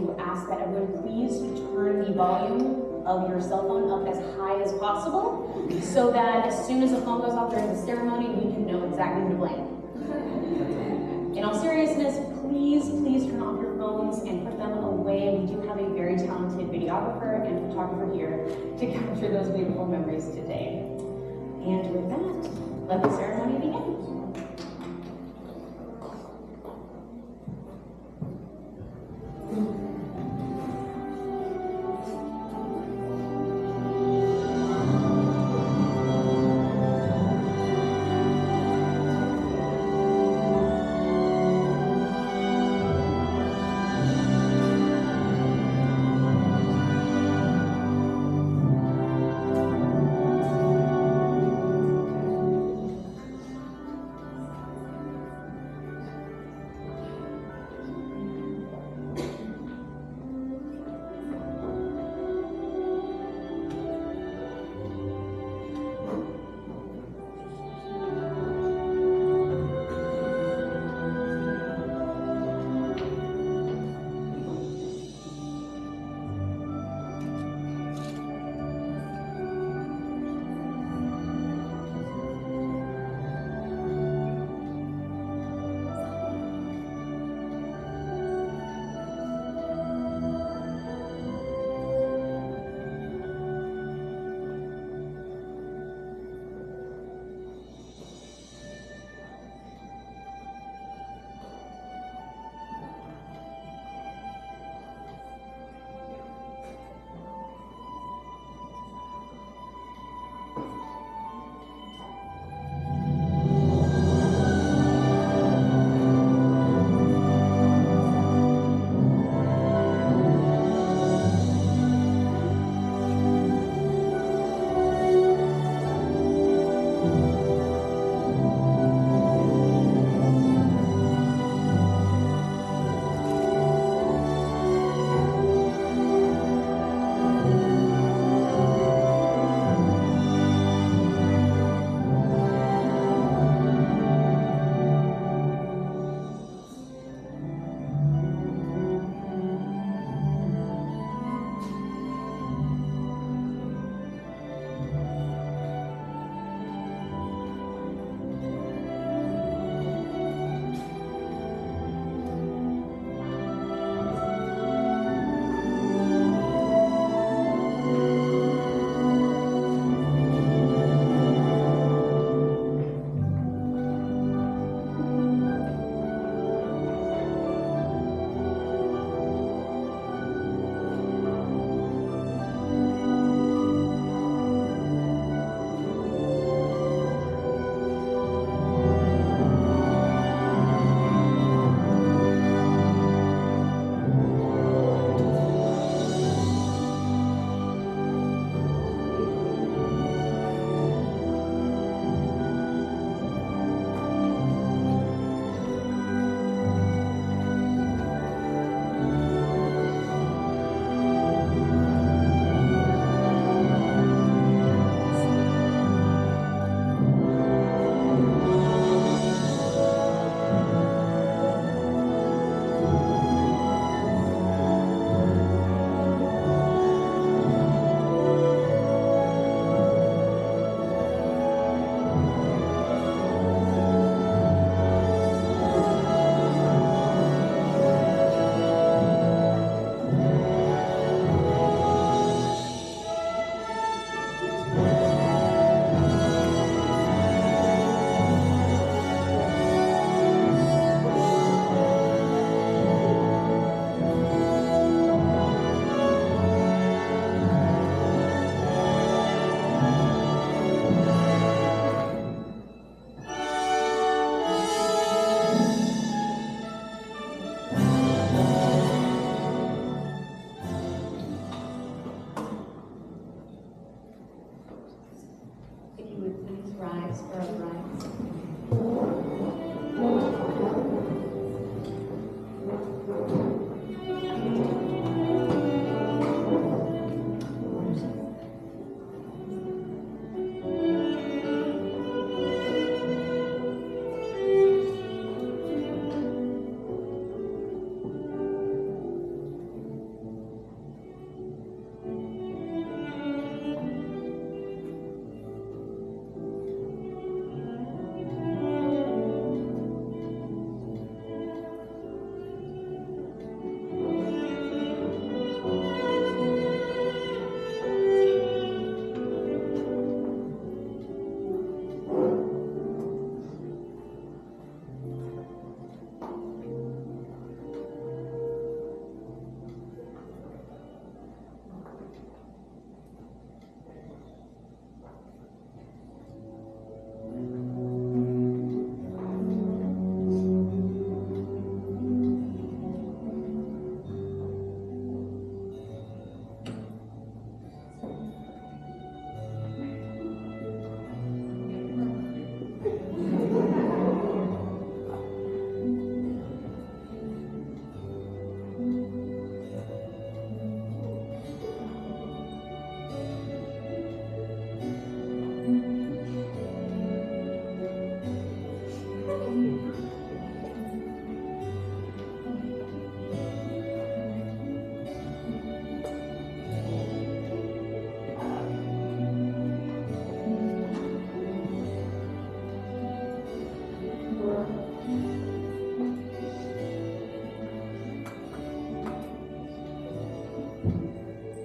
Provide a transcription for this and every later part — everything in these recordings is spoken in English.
to ask that everyone please turn the volume of your cell phone up as high as possible so that as soon as the phone goes off during the ceremony, we can know exactly who to blame. In all seriousness, please turn off your phones and put them away. We do have a very talented videographer and photographer here to capture those beautiful memories today. And with that, let the ceremony begin.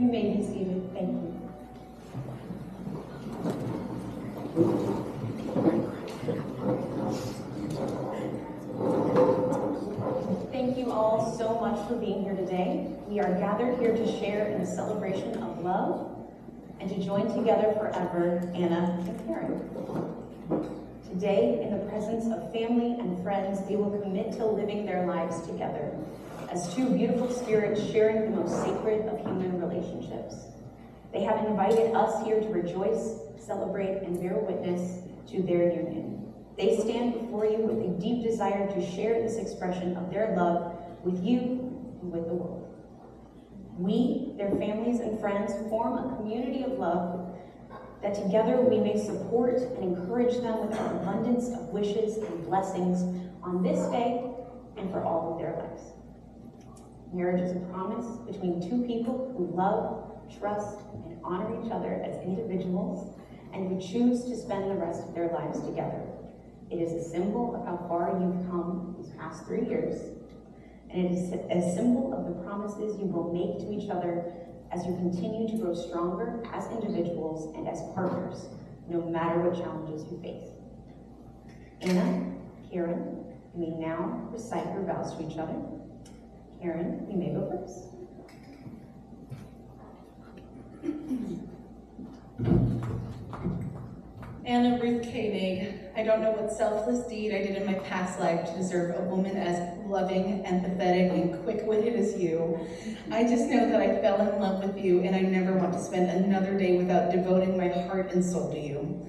You may be seated. Thank you. Thank you all so much for being here today. We are gathered here to share in the celebration of love and to join together forever, Anna and Karen. Today, in the presence of family and friends, they will commit to living their lives together as two beautiful spirits sharing the most sacred of human relationships. They have invited us here to rejoice, celebrate, and bear witness to their union. They stand before you with a deep desire to share this expression of their love with you and with the world. We, their families and friends, form a community of love that together we may support and encourage them with our abundance of wishes and blessings on this day and for all of their lives. Marriage is a promise between two people who love, trust, and honor each other as individuals and who choose to spend the rest of their lives together. It is a symbol of how far you've come these past 3 years, and it is a symbol of the promises you will make to each other as you continue to grow stronger as individuals and as partners, no matter what challenges you face. Anna, Karen, you may now recite your vows to each other. Karen, you may go first. Anna Ruth Koenig, I don't know what selfless deed I did in my past life to deserve a woman as loving, empathetic, and quick-witted as you. I just know that I fell in love with you, and I never want to spend another day without devoting my heart and soul to you.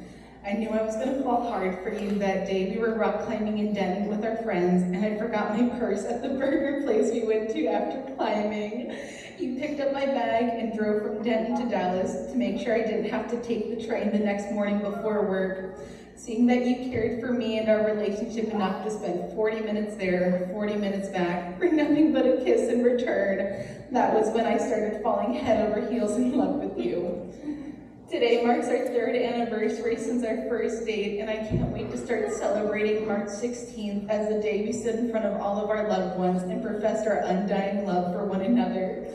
I knew I was going to fall hard for you that day we were rock climbing in Denton with our friends, and I forgot my purse at the burger place we went to after climbing. You picked up my bag and drove from Denton to Dallas to make sure I didn't have to take the train the next morning before work. Seeing that you cared for me and our relationship enough to spend 40 minutes there, 40 minutes back, for nothing but a kiss in return, that was when I started falling head over heels in love with you. Today marks our 3rd anniversary since our first date, and I can't wait to start celebrating March 16th as the day we stood in front of all of our loved ones and professed our undying love for one another.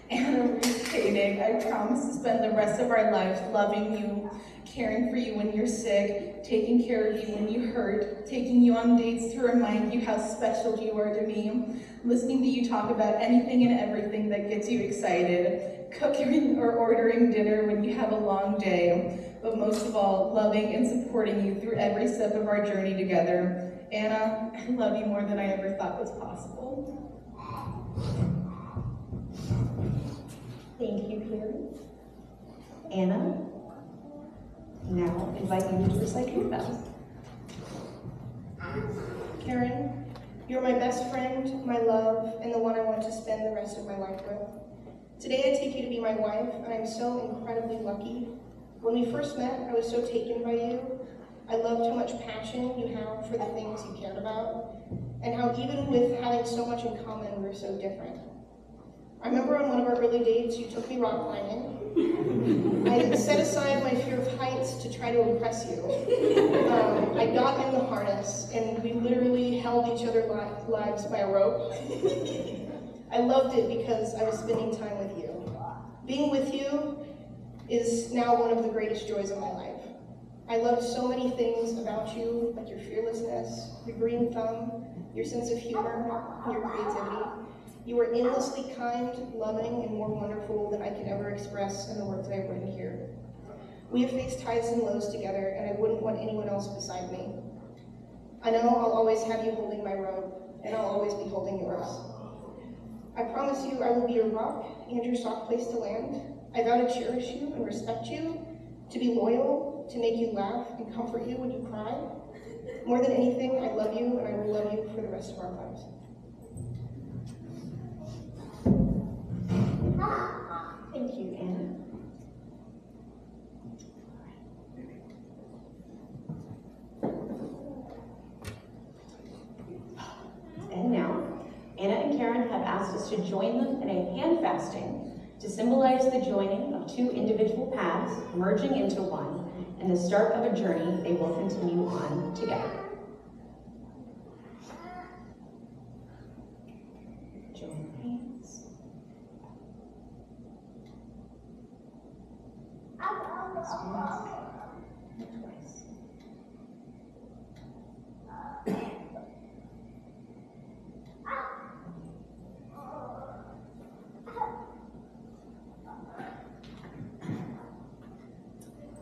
Anna Ruth Koenig, I promise to spend the rest of our lives loving you, caring for you when you're sick, taking care of you when you hurt, taking you on dates to remind you how special you are to me, listening to you talk about anything and everything that gets you excited, cooking or ordering dinner when you have a long day, but most of all, loving and supporting you through every step of our journey together. Anna, I love you more than I ever thought was possible. Thank you, Karen. Anna, now invite you to recite your vows. Karen, you're my best friend, my love, and the one I want to spend the rest of my life with. Today I take you to be my wife, and I'm so incredibly lucky. When we first met, I was so taken by you. I loved how much passion you have for the things you cared about, and how even with having so much in common, we're so different. I remember on one of our early dates, you took me rock climbing. I set aside my fear of heights to try to impress you. I got in the harness, and we literally held each other's lives by a rope. I loved it because I was spending time with you. Being with you is now one of the greatest joys of my life. I love so many things about you, like your fearlessness, your green thumb, your sense of humor, and your creativity. You are endlessly kind, loving, and more wonderful than I could ever express in the words I have written here. We have faced highs and lows together, and I wouldn't want anyone else beside me. I know I'll always have you holding my rope, and I'll always be holding yours. I promise you I will be your rock and your soft place to land. I vow to cherish you and respect you, to be loyal, to make you laugh and comfort you when you cry. More than anything, I love you, and I will love you for the rest of our lives. Thank you, Anna. And now, Anna and Karen have asked us to join them in a hand fasting to symbolize the joining of two individual paths merging into one and the start of a journey they will continue on together. Join hands. Twice.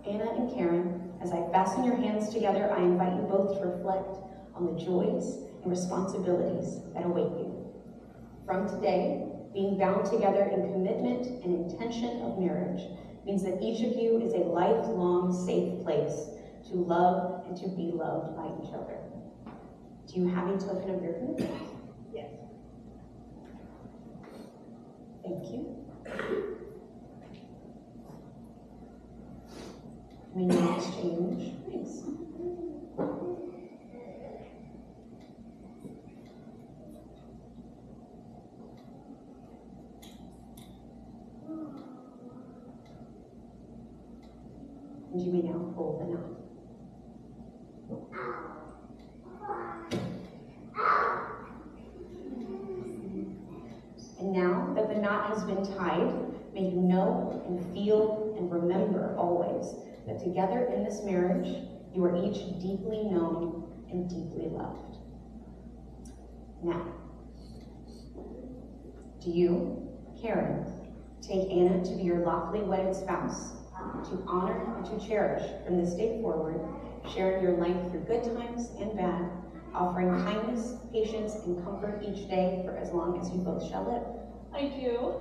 Anna and Karen, as I fasten your hands together, I invite you both to reflect on the joys and responsibilities that await you. From today, being bound together in commitment and intention of marriage means that each of you is a lifelong safe place to love and to be loved by each other. Do you have a token of your commitment? Yes. Thank you. We now exchange rings. And you may now pull the knot. And now that the knot has been tied, may you know and feel and remember always that together in this marriage, you are each deeply known and deeply loved. Now, do you, Karen, take Anna to be your lawfully wedded spouse, to honor and to cherish from this day forward, sharing your life through good times and bad, offering kindness, patience, and comfort each day for as long as you both shall live? I do.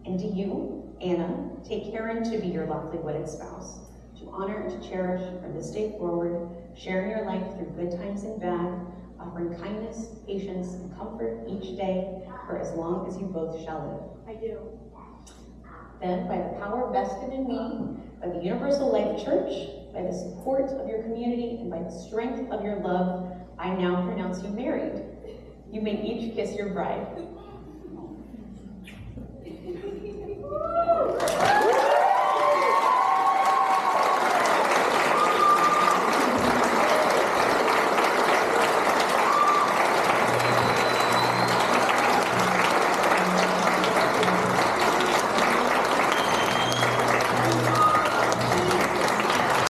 And do you, Anna, take Karen to be your lawfully wedded spouse, to honor and to cherish from this day forward, sharing your life through good times and bad, offering kindness, patience, and comfort each day for as long as you both shall live? I do. Then, by the power vested in me, by the Universal Life Church, by the support of your community, and by the strength of your love, I now pronounce you married. You may each kiss your bride.